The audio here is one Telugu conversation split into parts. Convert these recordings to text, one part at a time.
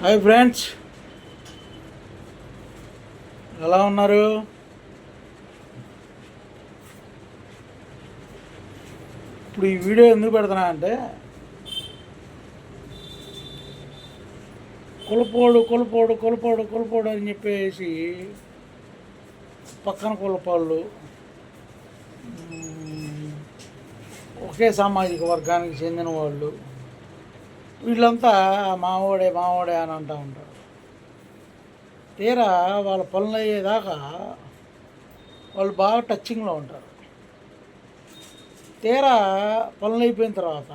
హాయ్ ఫ్రెండ్స్, ఎలా ఉన్నారు? ఇప్పుడు ఈ వీడియో ఎందుకు పెడుతున్నా అంటే కులపోడు అని చెప్పేసి పక్కన కులపోళ్ళు ఒకే సామాజిక వర్గానికి చెందిన వాళ్ళు వీళ్ళంతా మావోడే అని అంటూ ఉంటారు. తీరా వాళ్ళ పనులు అయ్యేదాకా వాళ్ళు బాగా టచ్చింగ్లో ఉంటారు. తీరా పనులు అయిపోయిన తర్వాత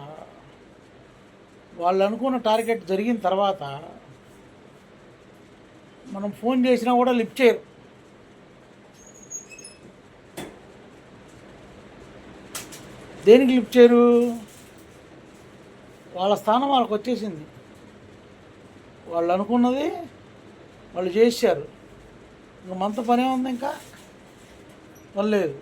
వాళ్ళు అనుకున్న టార్గెట్ జరిగిన తర్వాత మనం ఫోన్ చేసినా కూడా లిఫ్ట్ చేయరు. దేనికి లిఫ్ట్ చేయరు? వాళ్ళ స్థానం వాళ్ళకి వచ్చేసింది. వాళ్ళు అనుకున్నది వాళ్ళు చేశారు. ఇంక మనతో పనే ఉంది, ఇంకా పని లేదు.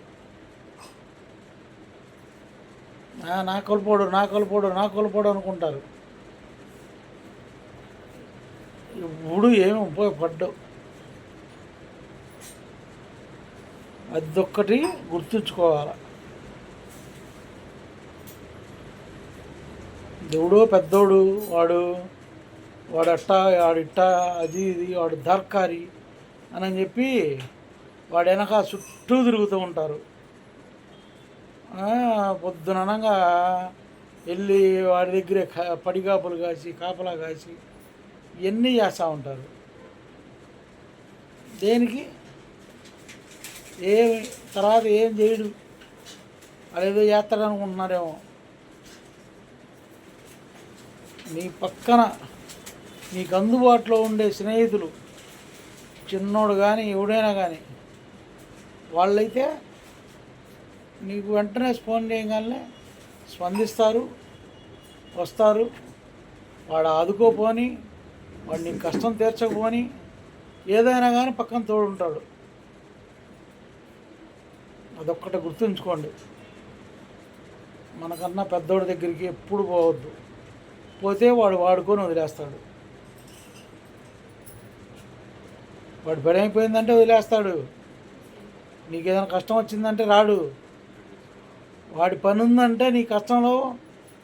నా కొలిపోడు అనుకుంటారు. ఇప్పుడు ఏమి ఉపయోగపడ్డావు? అదొక్కటి గుర్తుంచుకోవాలి. దేవుడో పెద్దోడు, వాడట్టా వాడిట్టా అది ఇది వాడు దర్కారి అని చెప్పి వాడు వెనక చుట్టూ తిరుగుతూ ఉంటారు. పొద్దుననగా వెళ్ళి వాడి దగ్గరే పడిగాపులు కాసి కాపలా కాసి ఇవన్నీ చేస్తూ ఉంటారు. దేనికి? తర్వాత ఏం చేయడు. అదేదో చేస్తాడు అనుకుంటున్నారేమో. నీ పక్కన నీకు అందుబాటులో ఉండే స్నేహితులు, చిన్నోడు కానీ ఎవడైనా కానీ, వాళ్ళైతే నీకు వెంటనే ఫోన్ చేయగానే స్పందిస్తారు, వస్తారు. వాడు ఆదుకోపోని, వాడు నీకు కష్టం తీర్చకపోని, ఏదైనా కానీ పక్కన తోడుంటాడు. అదొక్కటి గుర్తుంచుకోండి. మనకన్నా పెద్దోడి దగ్గరికి ఎప్పుడు పోవద్దు. పోతే వాడు వాడుకొని వదిలేస్తాడు. వాడు బెడైపోయిందంటే వదిలేస్తాడు. నీకు ఏదైనా కష్టం వచ్చిందంటే రాడు. వాడి పని ఉందంటే నీ కష్టంలో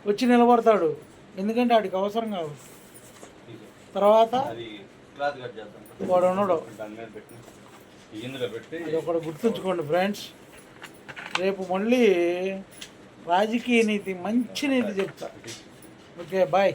వచ్చి నిలబడతాడు. ఎందుకంటే వాడికి అవసరం కాదు. తర్వాత వాడు ఉన్నాడు. ఇది ఒకటి గుర్తుంచుకోండి ఫ్రెండ్స్. రేపు మళ్ళీ రాజకీయ నీతి, మంచి నీతి చెప్తా. Okay, bye.